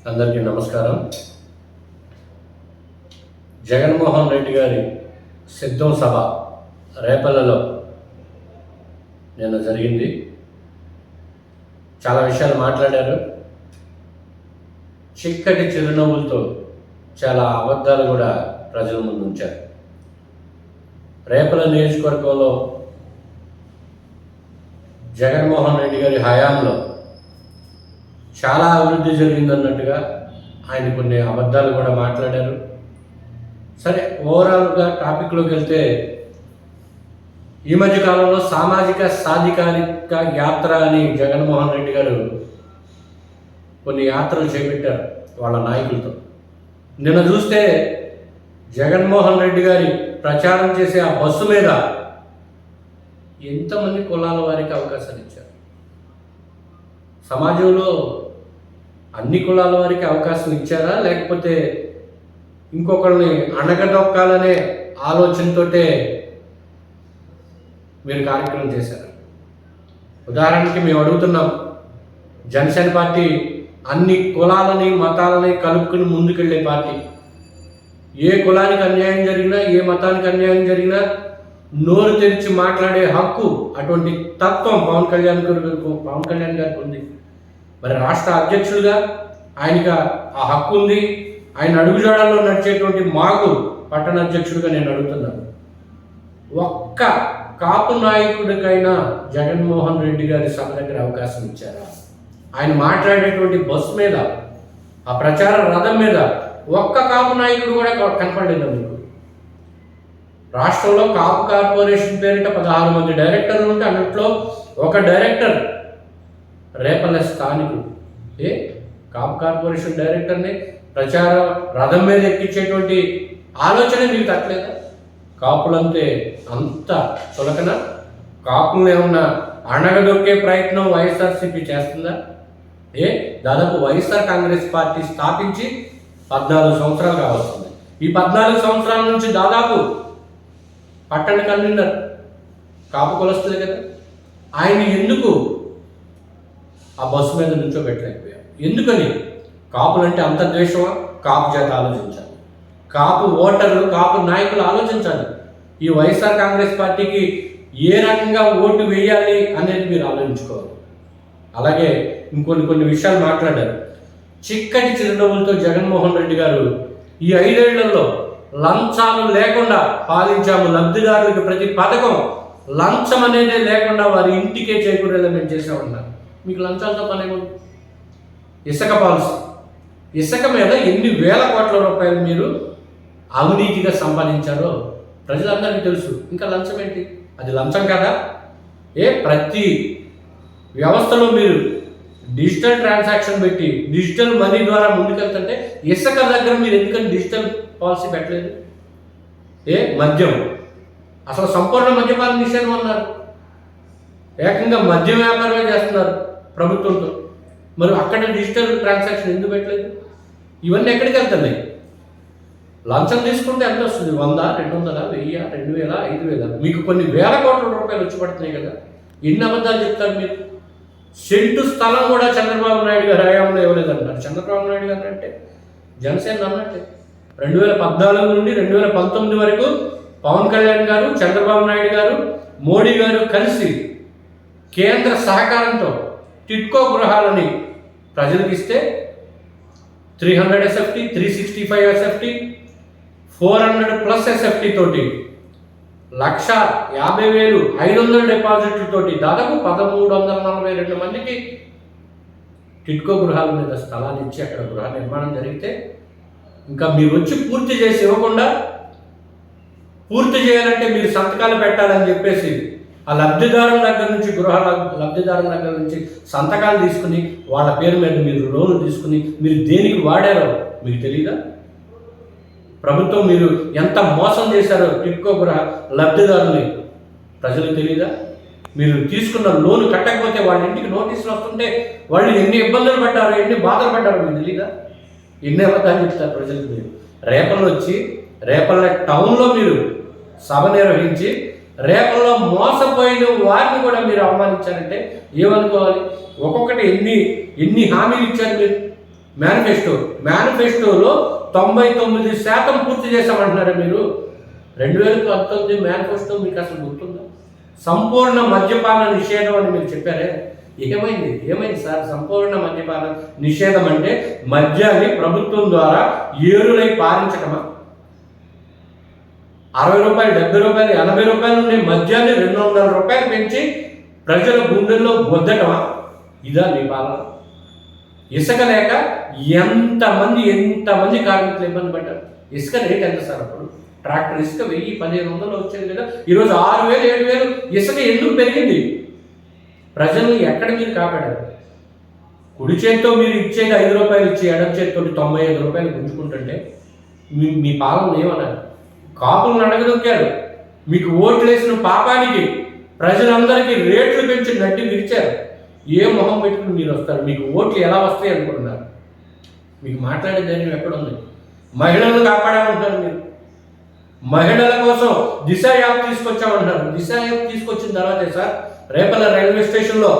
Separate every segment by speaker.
Speaker 1: అందరికీ నమస్కారం. జగన్మోహన్ రెడ్డి గారి సిద్ధం సభ రేపల్లలో నిన్న జరిగింది. చాలా విషయాలు మాట్లాడారు. చిక్కటి చిరునవ్వులతో చాలా అబద్ధాలు కూడా ప్రజల ముందు ఉంచారు. రేపల నియోజకవర్గంలో జగన్మోహన్ రెడ్డి గారి హయాంలో చాలా అభివృద్ధి జరిగిందన్నట్టుగా ఆయన కొన్ని అబద్ధాలు కూడా మాట్లాడారు. సరే, ఓవరాల్గా టాపిక్లోకి వెళ్తే ఈ మధ్య కాలంలో సామాజిక సాధికారిక యాత్ర అని జగన్మోహన్ రెడ్డి గారు కొన్ని యాత్రలు చేపట్టారు వాళ్ళ నాయకులతో. నిన్న చూస్తే జగన్మోహన్ రెడ్డి గారి ప్రచారం చేసే ఆ బస్సు మీద ఎంతమంది కులాల వారికి అవకాశాలు ఇచ్చారు. సమాజంలో అన్ని కులాల వారికి అవకాశం ఇచ్చారా, లేకపోతే ఇంకొకరిని అణగదొక్కాలనే ఆలోచనతోటే మీరు కార్యక్రమం చేశారు? ఉదాహరణకి మేము అడుగుతున్నాం, జనసేన పార్టీ అన్ని కులాలని మతాలని కలుపుకుని ముందుకెళ్ళే పార్టీ. ఏ కులానికి అన్యాయం జరిగినా, ఏ మతానికి అన్యాయం జరిగినా నోరు తెరిచి మాట్లాడే హక్కు, అటువంటి తత్వం పవన్ కళ్యాణ్ గారికి ఉంది. మరి రాష్ట్ర అధ్యక్షుడిగా ఆయనకి ఆ హక్కు ఉంది. ఆయన అడుగుజాడల్లో నడిచేటువంటి మాకు పట్టణ అధ్యక్షుడిగా నేను అడుగుతున్నాను, ఒక్క కాపు నాయకుడికైనా జగన్మోహన్ రెడ్డి గారి సభ దగ్గర అవకాశం ఇచ్చారా? ఆయన మాట్లాడేటువంటి బస్సు మీద, ఆ ప్రచార రథం మీద ఒక్క కాపు నాయకుడు కూడా కనపడలేదు మీకు. రాష్ట్రంలో కాపు కార్పొరేషన్ పేరిట 16 మంది డైరెక్టర్లు ఉంటే అన్నింటిలో ఒక డైరెక్టర్ రేపల్ల స్థానికుడు. కాపు కార్పొరేషన్ డైరెక్టర్ని ప్రచార రథం మీద ఎక్కించేటువంటి ఆలోచన మీకు తట్టలేదా? కాపులంటే అంత చులకన? కాపులను ఏమన్నా అణగదొక్కే ప్రయత్నం వైఎస్ఆర్సీపీ చేస్తుందా? దాదాపు వైఎస్ఆర్ కాంగ్రెస్ పార్టీ స్థాపించి 14 సంవత్సరాలు కావస్తుంది. ఈ 14 సంవత్సరాల నుంచి దాదాపు పట్టణ కన్వీనర్ కాపు కులస్తులే కదా. ఆయన ఎందుకు ఆ బస్సు మీద నుంచోబెట్టలేకపోయారు? ఎందుకని? కాపులంటే అంత ద్వేషమా? కాపు చేత ఆలోచించాలి. కాపు ఓటర్లు, కాపు నాయకులు ఆలోచించాలి. ఈ వైఎస్ఆర్ కాంగ్రెస్ పార్టీకి ఏ రకంగా ఓటు వేయాలి అనేది మీరు ఆలోచించుకోవాలి. అలాగే కొన్ని విషయాలు మాట్లాడారు. చిక్కటి చిరునవ్వులతో జగన్మోహన్ రెడ్డి గారు ఈ 5 ఏళ్లలో లంచాలు లేకుండా పాలించాము, లబ్ధిదారులకు ప్రతి పథకం లంచం అనేదే లేకుండా వారి ఇంటికే చేకూరేలా మేము చేసామన్నారు. మీకు లంచాలతో పనేముంది? ఇసుక పాలసీ, ఇసుక మీద ఎన్ని వేల కోట్ల రూపాయలు మీరు అవినీతిగా సంపాదించారో ప్రజలందరికీ తెలుసు. ఇంకా లంచం ఏంటి? అది లంచం కదా? ప్రతి వ్యవస్థలో మీరు డిజిటల్ ట్రాన్సాక్షన్ పెట్టి డిజిటల్ మనీ ద్వారా ముందుకెళ్తుంటే ఇసుక దగ్గర మీరు ఎందుకని డిజిటల్ పాలసీ పెట్టలేదు? మద్యం, అసలు సంపూర్ణ మద్యపాన నిషేధం అన్నారు. ఏకంగా మద్యం వ్యాపారమే చేస్తున్నారు ప్రభుత్వంతో. మరి అక్కడ డిజిటల్ ట్రాన్సాక్షన్ ఎందుకు పెట్టలేదు? ఇవన్నీ ఎక్కడికి వెళ్తున్నాయి? లంచం తీసుకుంటే ఎంత వస్తుంది? 100, 200, 1000, 2000, 5000, మీకు కొన్ని వేల కోట్ల రూపాయలు వచ్చి పడుతున్నాయి కదా. ఎన్ని అబద్ధాలు చెప్తారు మీరు? సెంటు స్థలం కూడా చంద్రబాబు నాయుడు గారు హయాంలో ఇవ్వలేదంటారు. చంద్రబాబు నాయుడు గారు అంటే జనసేన అన్నట్టే. 2014 నుండి 2019 వరకు పవన్ కళ్యాణ్ గారు, చంద్రబాబు నాయుడు గారు, మోడీ గారు కలిసి కేంద్ర సహకారంతో టిట్కో గృహాలని ప్రజలకు ఇస్తే 300 SFT, 365 SFT, 400+ SFT తోటి 1,50,500 డిపాజిట్లతోటి దాదాపు 1,342 మందికి టిట్కో గృహాల మీద స్థలాన్ని ఇచ్చి అక్కడ గృహ నిర్మాణం జరిగితే ఇంకా మీరు వచ్చి పూర్తి చేసి ఇవ్వకుండా, పూర్తి చేయాలంటే మీరు సంతకాలు పెట్టాలని చెప్పేసి ఆ లబ్ధిదారుల దగ్గర నుంచి సంతకాలు తీసుకుని వాళ్ళ పేరు మీద మీరు లోన్లు తీసుకుని మీరు దేనికి వాడారో మీకు తెలియదా? ప్రభుత్వం మీరు ఎంత మోసం చేశారో టిట్కో గృహ లబ్ధిదారుల్ని ప్రజలకు తెలియదా? మీరు తీసుకున్న లోను కట్టకపోతే వాళ్ళ ఇంటికి నోటీసులు వస్తుంటే వాళ్ళు ఎన్ని ఇబ్బందులు పడ్డారో, ఎన్ని బాధలు పడ్డారో మీకు తెలియదా? ఎన్ని అబద్ధాలు చెప్తారు ప్రజలకు మీరు. రేపల్ల టౌన్లో మీరు సభ నిర్వహించి రేపల్లో మోసపోయిన వారిని కూడా మీరు అవమానించారంటే ఏమనుకోవాలి? ఒక్కొక్కటి ఎన్ని హామీలు ఇచ్చారు మీరు. మేనిఫెస్టోలో 99% పూర్తి చేశామంటున్నారా మీరు? 2019 మేనిఫెస్టో మీకు అసలు గుర్తుందా? సంపూర్ణ మద్యపాన నిషేధం అని మీరు చెప్పారే, ఏమైంది సార్? సంపూర్ణ మద్యపాన నిషేధం అంటే మద్యాన్ని ప్రభుత్వం ద్వారా ఏరులై పారించటమా? 60 రూపాయలు, 70 రూపాయలు, 80 రూపాయలు ఉండే మద్యాన్ని 200 రూపాయలు పెంచి ప్రజల గుండెల్లో గొద్దటమా? ఇదా మీ పాలన? ఇసుక లేక ఎంతమంది కార్మికులు ఇబ్బంది పడ్డారు? ఇసుక రేట్ ఎంత సార్ అప్పుడు? ట్రాక్టర్ ఇసుక 1000-1500 వచ్చేది కదా, ఈరోజు 6000-7000. ఇసుక ఎందుకు పెరిగింది? ప్రజల్ని ఎక్కడ మీరు కాపాడారు? కుడి చేతితో మీరు ఇచ్చేది 5 రూపాయలు ఇచ్చి ఎడమ చేతితో 95 రూపాయలు గుంజుకుంటుంటే మీ పాలన ఏమన్నారు? కాపులను అడగదొక్కారు. మీకు ఓట్లు వేసిన పాపానికి ప్రజలందరికీ రేట్లు పెంచి నడ్డి విరిచారు. ఏ మొహం పెట్టుకుని మీరు వస్తారు? మీకు ఓట్లు ఎలా వస్తాయి అనుకుంటున్నారు? మీకు మాట్లాడే ధైర్యం ఎక్కడుంది? మహిళలను కాపాడామంటున్నారు మీరు. మహిళల కోసం దిశ యాప్ తీసుకొచ్చామంటున్నారు. దిశ యాప్ తీసుకొచ్చిన తర్వాతే సార్ రేపల్ల రైల్వే స్టేషన్లో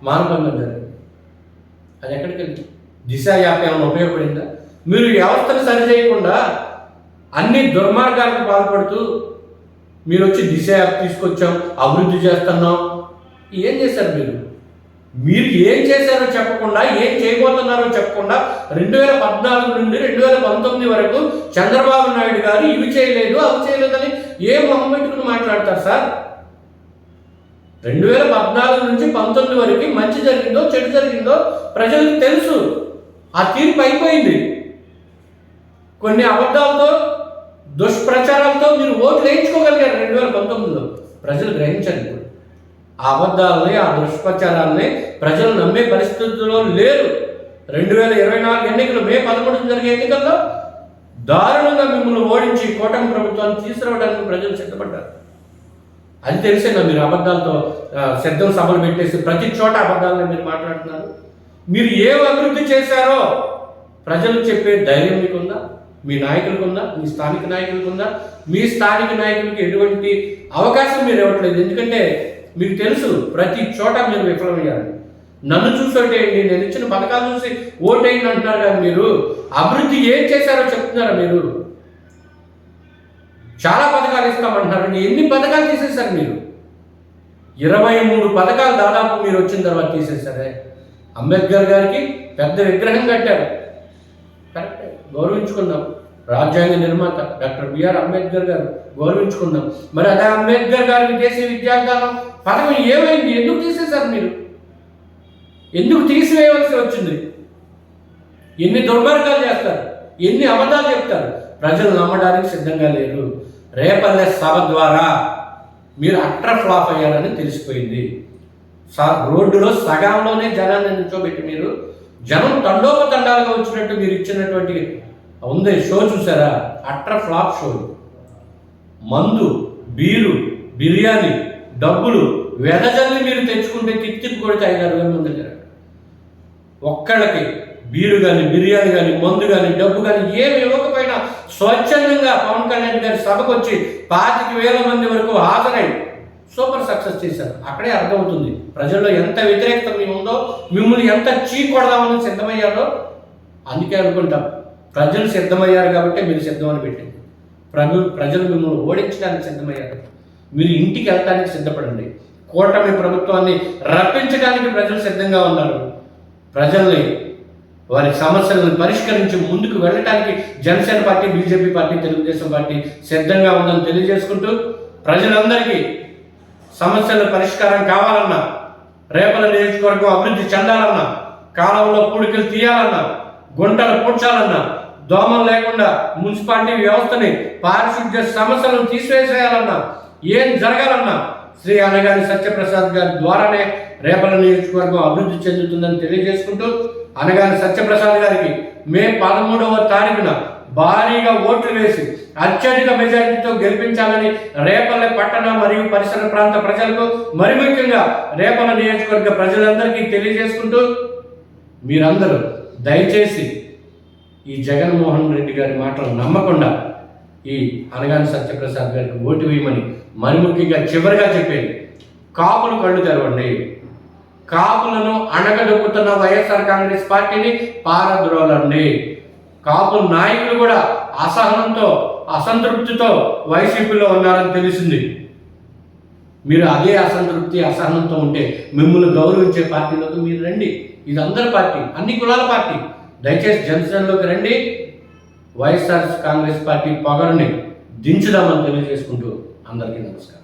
Speaker 1: మానభంగం జరిగింది. అది ఎక్కడికి వెళ్ళి? దిశ యాప్ ఏమైనా ఉపయోగపడిందా? మీరు వ్యవస్థను సరిచేయకుండా అన్ని దుర్మార్గాలకు పాల్పడుతూ మీరు వచ్చి దిశ యాప్ తీసుకొచ్చాం, అభివృద్ధి చేస్తున్నాం. ఏం చేశారు మీరు ఏం చేశారో చెప్పకుండా, ఏం చేయబోతున్నారో చెప్పకుండా 2014 నుండి 2019 వరకు చంద్రబాబు నాయుడు గారు ఇవి చేయలేదు అవి చేయలేదని ఏ మొహం పెట్టుకుని మాట్లాడతారు సార్? 2014 నుంచి 19 వరకు మంచి జరిగిందో చెడు జరిగిందో ప్రజలకు తెలుసు. ఆ తీర్పు అయిపోయింది. కొన్ని అబద్ధాలతో దుష్ప్రచారాలతో మీరు ఓట్లు వేయించుకోగలిగారు 2019లో. ప్రజలు గ్రహించండి. ఆ అబద్ధాలని, ఆ దుష్ప్రచారాలని ప్రజలు నమ్మే పరిస్థితుల్లో లేరు. 2024 ఎన్నికలు మే 11 జరిగే ఎన్నికల్లో దారుణంగా మిమ్మల్ని ఓడించి కూటమి ప్రభుత్వాన్ని తీసుకురావడానికి ప్రజలు సిద్ధపడ్డారు. అది తెలిసేనా మీరు అబద్ధాలతో సిద్ధం సభలు పెట్టేసి ప్రతి చోట అబద్ధాలని మీరు మాట్లాడుతున్నారు? మీరు ఏం అభివృద్ధి చేశారో ప్రజలు చెప్పే ధైర్యం మీకుందా? మీ నాయకులకు ఉందా? మీ స్థానిక నాయకులకు ఉందా? మీ స్థానిక నాయకులకి ఎటువంటి అవకాశం మీరు ఇవ్వట్లేదు. ఎందుకంటే మీకు తెలుసు ప్రతి చోట మీరు విఫలమయ్యారు. నన్ను చూసి ఓటేయండి, నేను ఇచ్చిన పథకాలు చూసి ఓటేయండి అంటున్నారు. కానీ మీరు అభివృద్ధి ఏం చేశారో చెప్తున్నారా? మీరు చాలా పథకాలు ఇస్తామంటున్నారు. ఎన్ని పథకాలు తీసేశారు మీరు? 23 పథకాలు దాదాపు మీరు వచ్చిన తర్వాత తీసేశారే. అంబేద్కర్ గారికి పెద్ద విగ్రహం కట్టారు, కరెక్టే, గౌరవించుకుందాం. రాజ్యాంగ నిర్మాత డాక్టర్ బిఆర్ అంబేద్కర్ గారు, గౌరవించుకుందాం. మరి అదే అంబేద్కర్ గారి విదేశీ విద్యార్థుల పథకం ఏమైంది? ఎందుకు తీసేశారు మీరు? ఎందుకు తీసివేయవలసి వచ్చింది? ఎన్ని దుర్మార్గాలు చేస్తారు, ఎన్ని అబద్ధాలు చెప్తారు? ప్రజలు నమ్మడానికి సిద్ధంగా లేరు. రేపల్లె సభ ద్వారా మీరు అట్టర్ ఫ్లాప్ అయ్యారని తెలిసిపోయింది. రోడ్డులో సగంలోనే జనాన్ని నిల్చోబెట్టి మీరు జనం తండోపతండాలుగా వచ్చినట్టు మీరు ఇచ్చినటువంటి ఉంది షో చూసారా? Utter flop show. మందు, బీరు, బిర్యానీ, డబ్బులు వెదజల్లి మీరు తెచ్చుకుంటే తిప్పి కొడితే 5-6 మంది దగ్గర ఒక్కళ్ళకి బీరు కానీ, బిర్యానీ కానీ, మందు కానీ, డబ్బు కానీ ఏమి ఇవ్వకపోయినా స్వచ్ఛందంగా పవన్ కళ్యాణ్ గారి సభకు వచ్చి 25,000 మంది వరకు హాజరై సూపర్ సక్సెస్ చేశారు. అక్కడే అర్థమవుతుంది ప్రజల్లో ఎంత వ్యతిరేకత మీ ఉందో, మిమ్మల్ని ఎంత చీకొడదామని సిద్ధమయ్యారో. అందుకే అనుకుంటాం ప్రజలు సిద్ధమయ్యారు కాబట్టి మీరు సిద్ధమని పెట్టింది. ప్రజలు మిమ్మల్ని ఓడించడానికి సిద్ధమయ్యారు. మీరు ఇంటికి వెళ్ళడానికి సిద్ధపడండి. కూటమి ప్రభుత్వాన్ని రప్పించడానికి ప్రజలు సిద్ధంగా ఉన్నారు. ప్రజల్ని వారి సమస్యలను పరిష్కరించి ముందుకు వెళ్ళటానికి Janasena party, BJP party, Telugu Desam party సిద్ధంగా ఉందని తెలియజేసుకుంటూ, ప్రజలందరికీ సమస్యల పరిష్కారం కావాలన్నా, రేపల నియోజకవర్గం అభివృద్ధి చెందాలన్నా, కాలంలో పూడికలు తీయాలన్నా, గుంటలు పూడ్చాలన్నా, దోమలు లేకుండా మున్సిపాలిటీ వ్యవస్థని, పారిశుద్ధ్య సమస్యలను తీసివేసేయాలన్నా, ఏం జరగాలన్నా శ్రీ అనగాని సత్యప్రసాద్ గారి ద్వారానే రేపల నియోజకవర్గం అభివృద్ధి చెందుతుందని తెలియజేసుకుంటూ, అనగాని సత్యప్రసాద్ గారికి మే 13వ తారీఖున భారీగా ఓట్లు వేసి అత్యధిక మెజారిటీతో గెలిపించాలని రేపల్లె పట్టణ మరియు పరిసర ప్రాంత ప్రజలకు, మరి ముఖ్యంగా రేపల నియోజకవర్గ ప్రజలందరికీ తెలియజేసుకుంటూ, మీరందరూ దయచేసి ఈ జగన్మోహన్ రెడ్డి గారి మాటలు నమ్మకుండా ఈ అనగాని సత్యప్రసాద్ గారికి ఓటు వేయమని మరి ముఖ్యంగా చివరిగా చెప్పేది, కాపులు కళ్ళు తెరవండి. కాపులను అణగదొక్కుతున్న వైఎస్ఆర్ కాంగ్రెస్ పార్టీని పారద్రోలండి. కాపు నాయకులు కూడా అసహనంతో, అసంతృప్తితో వైసీపీలో ఉన్నారని తెలిసింది. మీరు అదే అసంతృప్తి, అసహనంతో ఉంటే మిమ్మల్ని గౌరవించే పార్టీలోకి మీరు రండి. ఇది అందరి పార్టీ, అన్ని కులాల పార్టీ. దయచేసి జనసేనలోకి రండి. వైఎస్ఆర్ కాంగ్రెస్ పార్టీ పొగరుని దించుదామని తెలియజేసుకుంటూ అందరికీ నమస్కారం.